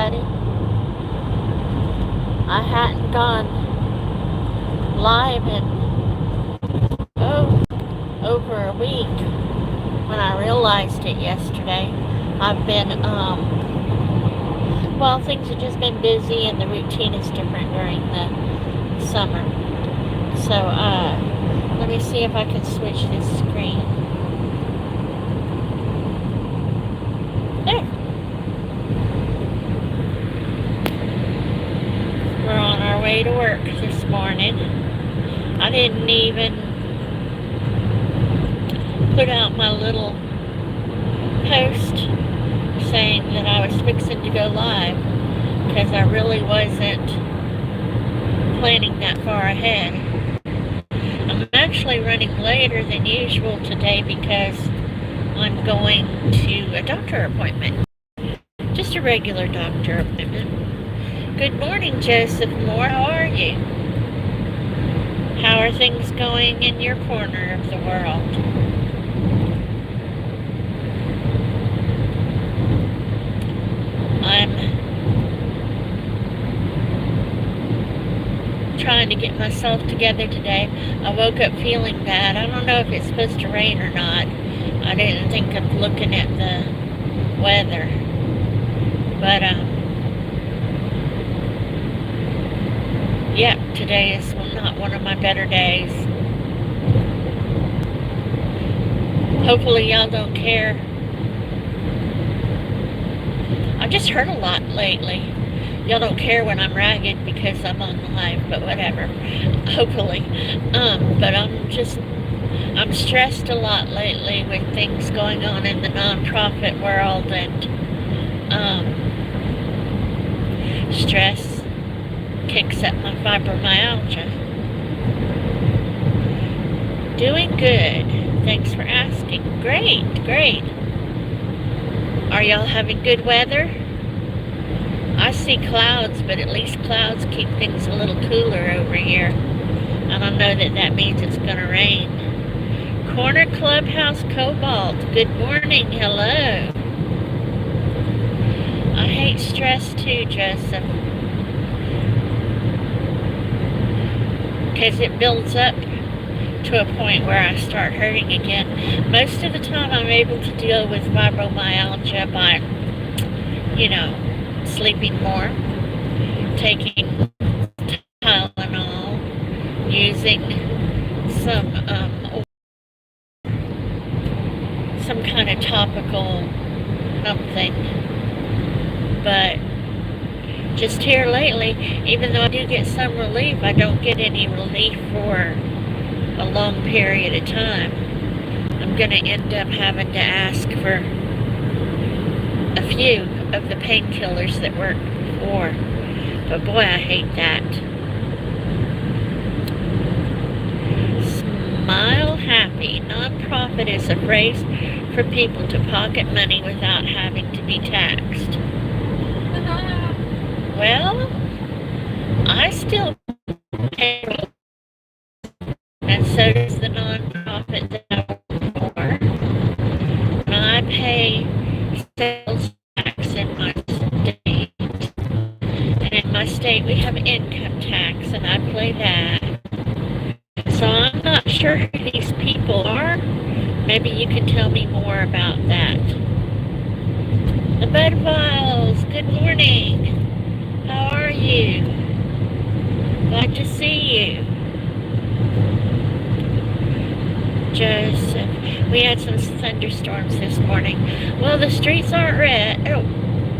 everybody. I hadn't gone live in, over a week when I realized it yesterday. I've been, things have just been busy and the routine is different during the summer. So, let me see if I can switch this screen. There. We're on our way to work this morning. I didn't even put out my little post saying that I was fixing to go live because I really wasn't planning that far ahead. I'm actually running later than usual today because I'm going to a doctor appointment. Just a regular doctor appointment. Good morning, Joseph Moore. How are you? How are things going in your corner of the world? I'm trying to get myself together today. I woke up feeling bad. I don't know if it's supposed to rain or not. I didn't think of looking at the weather. But, today is not one of my better days. Hopefully y'all don't care. I just heard a lot lately. Y'all don't care when I'm ragged because I'm on live, but whatever. Hopefully. But I'm stressed a lot lately with things going on in the nonprofit world, and stress kicks up my fibromyalgia. Doing good. Thanks for asking. Great. Are y'all having good weather? I see clouds, but at least clouds keep things a little cooler over here. I don't know that means it's going to rain. Corner Clubhouse Cobalt. Good morning. Hello. I hate stress too, Joseph. Because it builds up to a point where I start hurting again. Most of the time I'm able to deal with fibromyalgia by, sleeping more, taking Tylenol, using some kind of topical something. But just here lately, even though I do get some relief, I don't get any relief for a long period of time. I'm going to end up having to ask for a few of the painkillers that worked before. But boy, I hate that. Smile happy. Nonprofit is a phrase for people to pocket money without having to be taxed. Well, I still pay, and so does the nonprofit that I work for. And I pay sales tax in my state. And in my state we have income tax, and I pay that. So I'm not sure who these people are. Maybe you can tell me more about that. The Budwiles, good morning. How are you? Glad to see you. Joseph, we had some thunderstorms this morning. Well, the streets aren't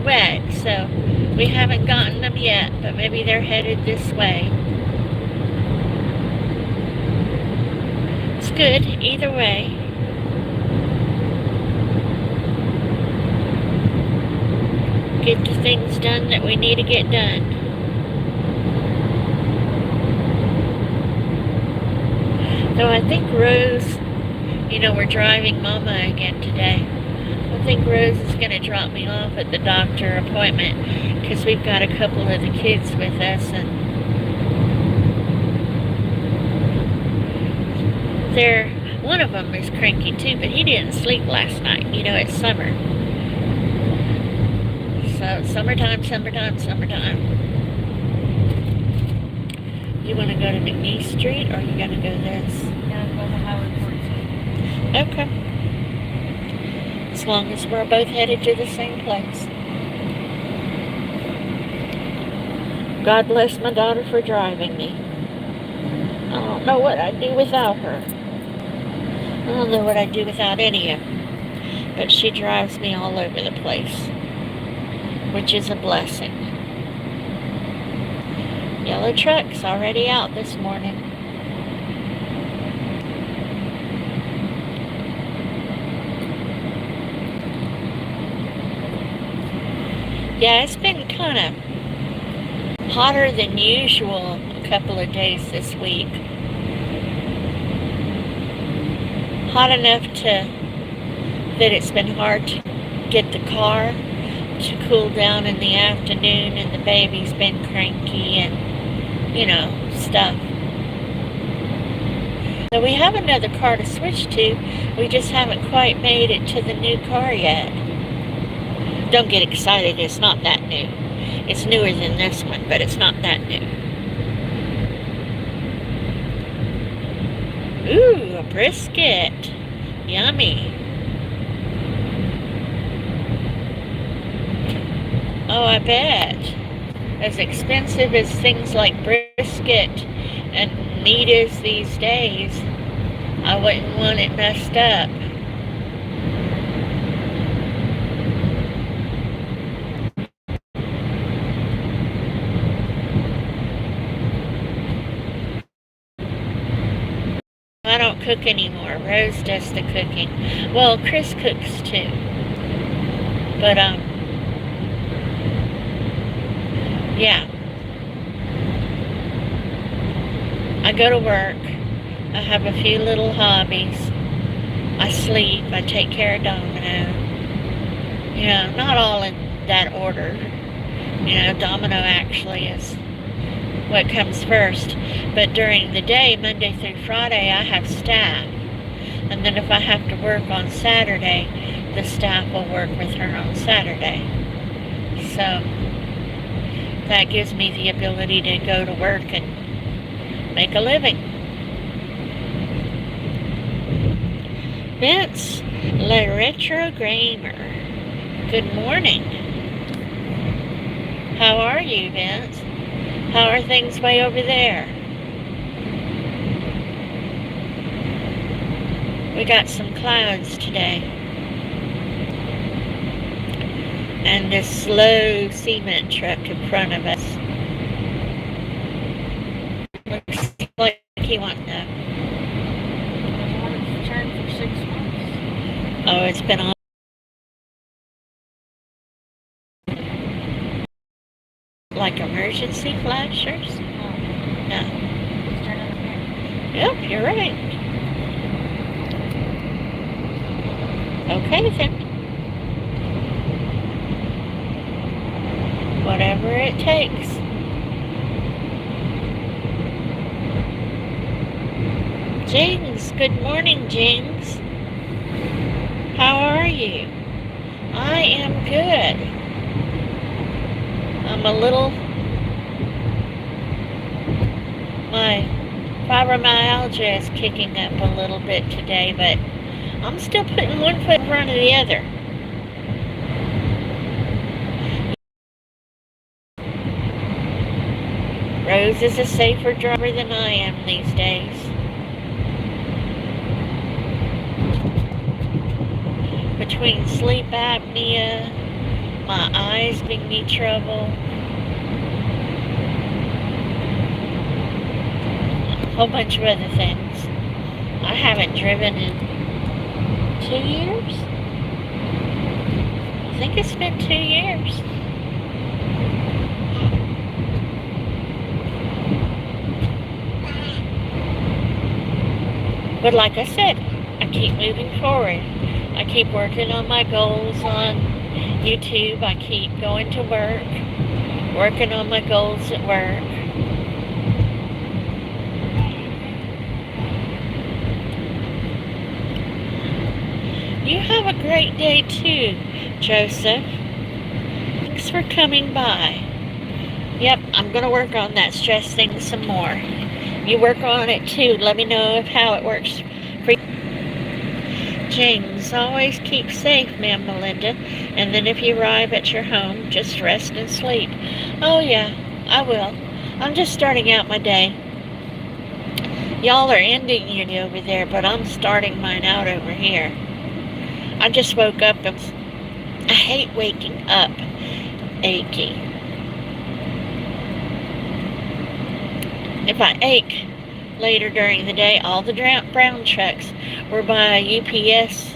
wet, so we haven't gotten them yet, but maybe they're headed this way. It's good either way. Get the things done that we need to get done. Though I think Rose, we're driving Mama again today. I think Rose is going to drop me off at the doctor appointment because we've got a couple of the kids with us, and one of them is cranky too, but he didn't sleep last night. It's summer. So Summertime, summertime, summertime. You want to go to McNeese Street, or you gonna go this? Gonna go to Highway 14. Okay. As long as we're both headed to the same place. God bless my daughter for driving me. I don't know what I'd do without her. I don't know what I'd do without any of them. But she drives me all over the place, which is a blessing. Yellow truck's already out this morning. Yeah, it's been kind of hotter than usual a couple of days this week. Hot enough that it's been hard to get the car to cool down in the afternoon, and the baby's been cranky and, stuff. So we have another car to switch to. We just haven't quite made it to the new car yet. Don't get excited, it's not that new. It's newer than this one, but it's not that new. Ooh, a brisket. Yummy. Oh, I bet. As expensive as things like brisket and meat is these days, I wouldn't want it messed up. I don't cook anymore. Rose does the cooking. Well, Chris cooks too. But, yeah. I go to work. I have a few little hobbies. I sleep. I take care of Domino. Not all in that order. Domino actually is what comes first. But during the day, Monday through Friday, I have staff. And then if I have to work on Saturday, the staff will work with her on Saturday. So that gives me the ability to go to work and make a living. Vince, Le Retro Gamer. Good morning. How are you, Vince? How are things way over there? We got some clouds today. And this slow cement truck in front of us. Looks like he wants to. It's turned for 6 months. Oh, it's been on. Like emergency flashers? No. It's turning the fan. Yep, you're right. Okay then. Whatever it takes. James, good morning, James. How are you? I am good. I'm a little... My fibromyalgia is kicking up a little bit today, but I'm still putting one foot in front of the other. Rose is a safer driver than I am these days. Between sleep apnea, my eyes giving me trouble, a whole bunch of other things. I haven't driven in 2 years? I think it's been 2 years. But like I said, I keep moving forward. I keep working on my goals on YouTube. I keep going to work, working on my goals at work. You have a great day too, Joseph. Thanks for coming by. Yep, I'm going to work on that stress thing some more. You work on it too. Let me know how it works for you. James, always keep safe, Ma'am Melinda. And then if you arrive at your home, just rest and sleep. Oh yeah, I will. I'm just starting out my day. Y'all are ending it over there, but I'm starting mine out over here. I just woke up and I hate waking up achy. If I ache later during the day, all the brown trucks were by a UPS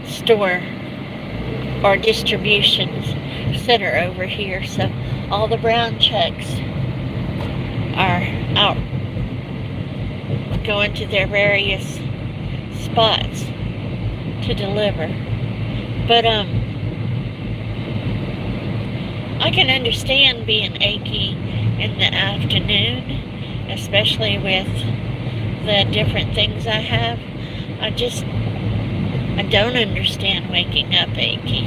store or distribution center over here, so all the brown trucks are out going to their various spots to deliver. But I can understand being achy in the afternoon, especially with the different things I have. I don't understand waking up achy.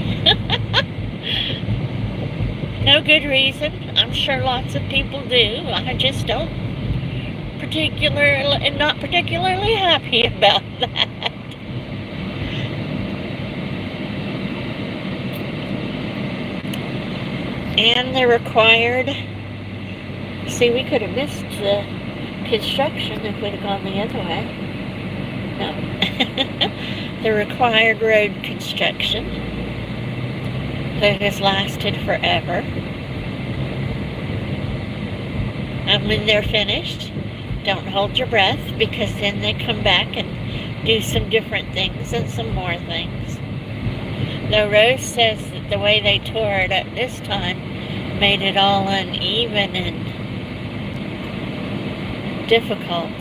No good reason. I'm sure lots of people do. I just don't not particularly happy about that. And the required, see, we could have missed the construction if we'd have gone the other way. No. The required road construction that has lasted forever. And when they're finished, don't hold your breath, because then they come back and do some different things and some more things. Though Rose says that the way they tore it up this time made it all uneven and difficult.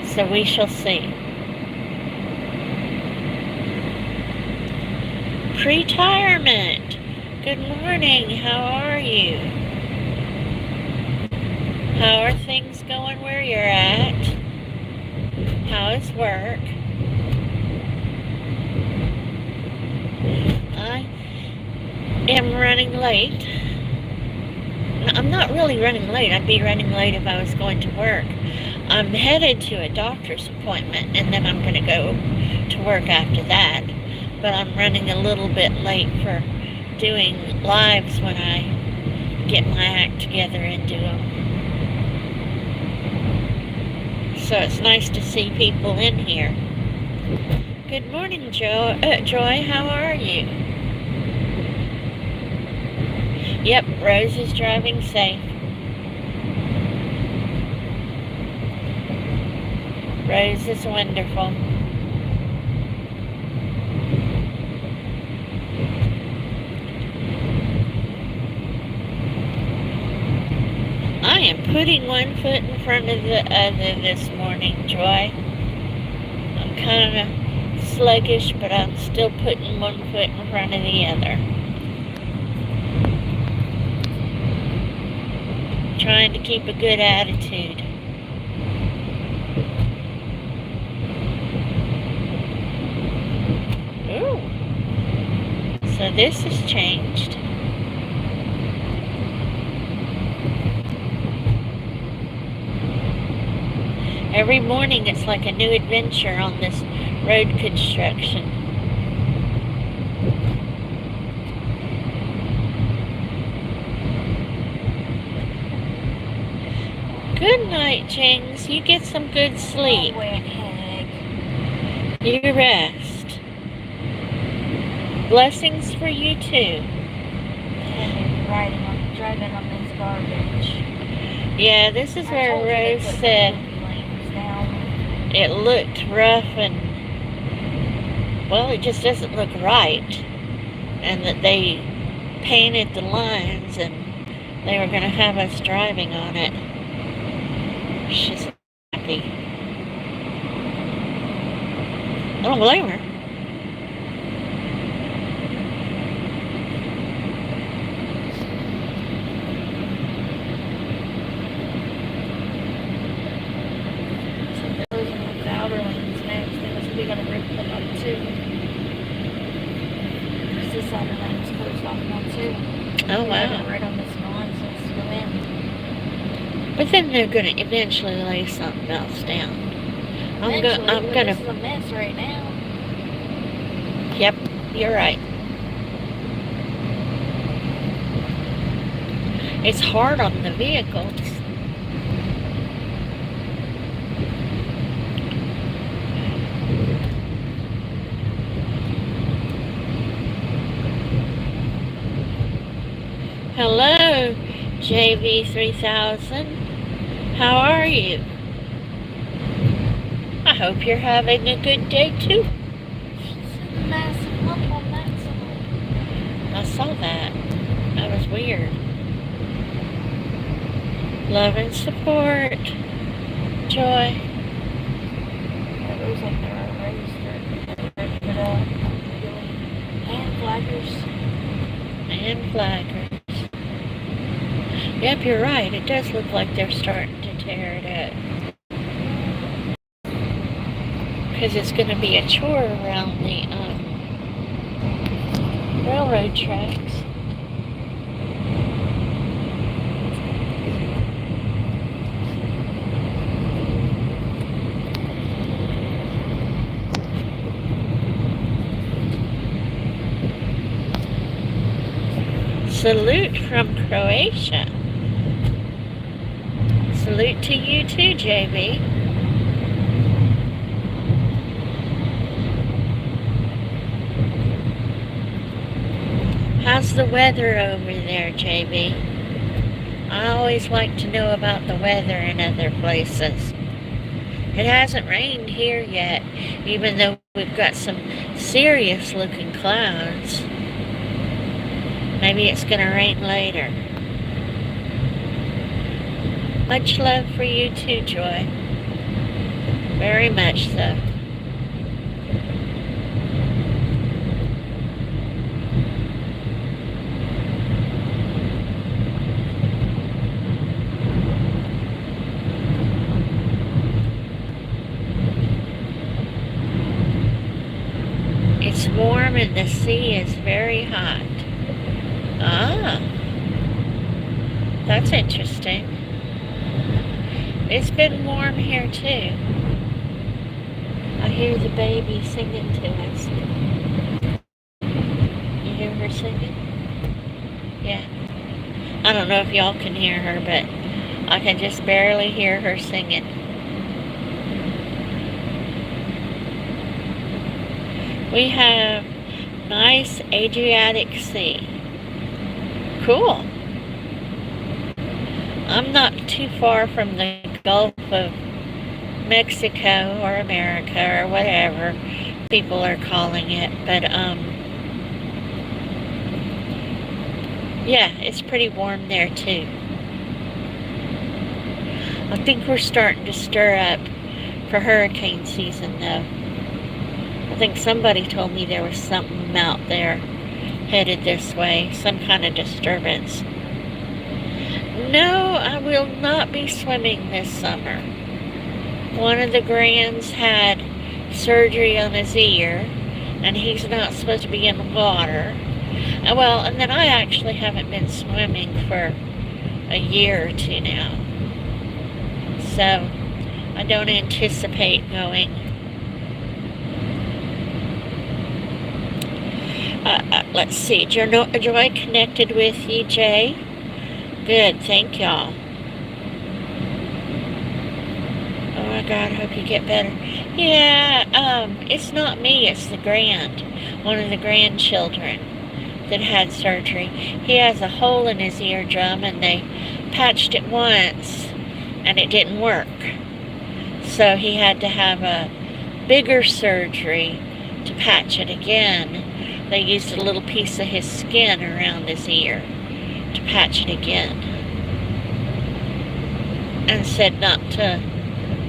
So we shall see. Pre-retirement. Good morning. How are you? How are things going where you're at? How is work? I am running late. I'm not really running late. I'd be running late if I was going to work. I'm headed to a doctor's appointment, and then I'm going to go to work after that. But I'm running a little bit late for doing lives when I get my act together and do them. So it's nice to see people in here. Good morning, Joy. How are you? Yep, Rose is driving safe. Rose is wonderful. I am putting one foot in front of the other this morning, Joy. I'm kind of sluggish, but I'm still putting one foot in front of the other. Trying to keep a good attitude. Ooh. So this has changed. Every morning it's like a new adventure on this road construction. Good night, James. You get some good sleep. Oh, heck. You rest. Blessings for you too. And driving on this garbage. Yeah, this is where Rose said it looked rough and, well, it just doesn't look right. And that they painted the lines and they were going to have us driving on it. She's happy. I don't blame her. We gotta rip them up too. This outer lane's closed off now too. Oh, We have it wow. right on this nonsense to go in. But then they're going to eventually lay something else down. Eventually, I'm but gonna. this is a mess right now. Yep, you're right. It's hard on the vehicles. Hello, JV3000. How are you? I hope you're having a good day too. It's a massive lump on that side. I saw that. That was weird. Love and support. Joy. Yeah, those like they're already starting to get it up. And flaggers. And flaggers. Yep, you're right. It does look like they're starting to tear it up. Because it's going to be a chore around the railroad tracks. Salute from Croatia. Salute to you too, JB. How's the weather over there, JB? I always like to know about the weather in other places. It hasn't rained here yet, even though we've got some serious looking clouds. Maybe it's going to rain later. Much love for you too, Joy. Very much so. It's warm and the sea is very hot. Ah, that's interesting. It's been warm here too. I hear the baby singing to us. You hear her singing? Yeah. I don't know if y'all can hear her, but I can just barely hear her singing. We have nice Adriatic Sea. Cool. I'm not too far from the Gulf of Mexico or America or whatever people are calling it, but yeah, it's pretty warm there too. I think we're starting to stir up for hurricane season though. I think somebody told me there was something out there headed this way, some kind of disturbance. No, I will not be swimming this summer. One of the grands had surgery on his ear, and he's not supposed to be in the water. Well, and then I actually haven't been swimming for a year or two now. So, I don't anticipate going. Let's see, Joy connected with you, Jay. Good, thank y'all. Oh my God, I hope you get better. Yeah, it's not me, it's the one of the grandchildren that had surgery. He has a hole in his eardrum and they patched it once and it didn't work. So he had to have a bigger surgery to patch it again. They used a little piece of his skin around his ear to patch it again. And said not to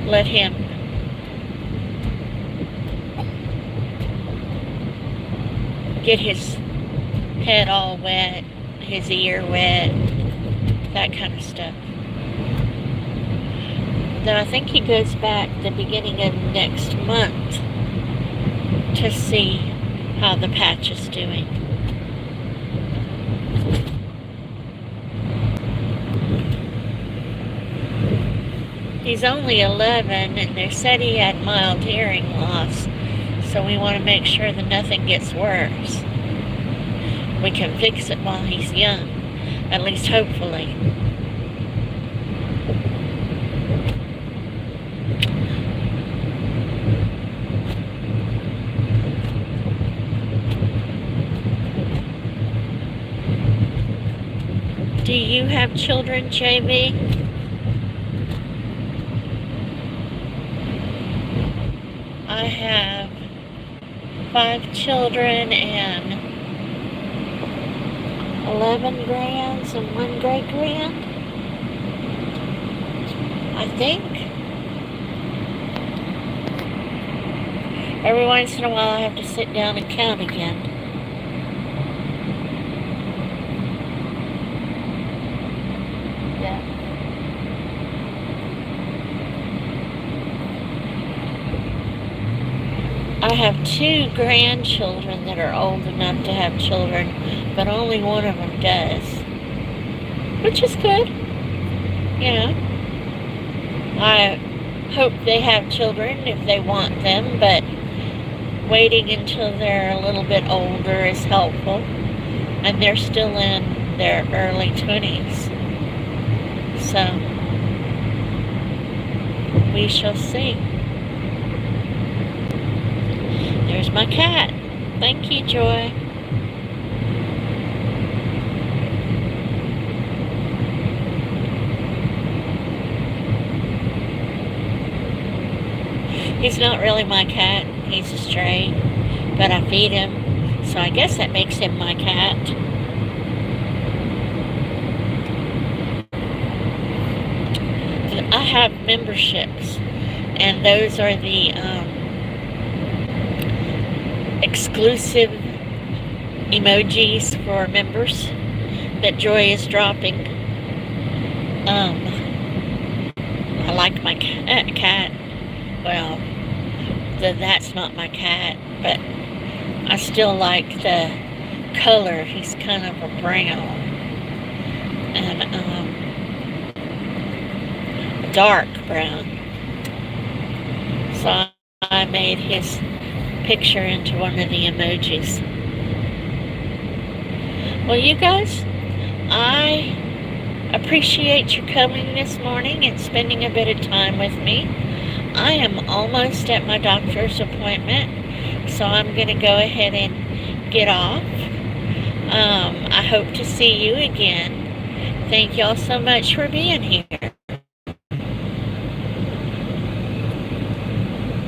let him get his head all wet, his ear wet, that kind of stuff. Though I think he goes back the beginning of next month to see how the patch is doing. He's only 11, and they said he had mild hearing loss, so we want to make sure that nothing gets worse. We can fix it while he's young, at least hopefully. Do you have children, JV? I have 5 children and 11 grands and 1 great grand, I think. Every once in a while I have to sit down and count again. Yeah. I have 2 grandchildren that are old enough to have children, but only one of them does, which is good. You know, I hope they have children if they want them, but waiting until they're a little bit older is helpful, and they're still in their early 20s, so we shall see. There's my cat. Thank you, Joy. He's not really my cat. He's a stray, but I feed him, so I guess that makes him my cat. I have memberships, and those are the exclusive emojis for members that Joy is dropping. I like my cat. Well, that's not my cat, but I still like the color. He's kind of a brown and dark brown. So I made his picture into one of the emojis. Well, you guys, I appreciate your coming this morning and spending a bit of time with me. I am almost at my doctor's appointment, so I'm going to go ahead and get off. I hope to see you again. Thank y'all so much for being here.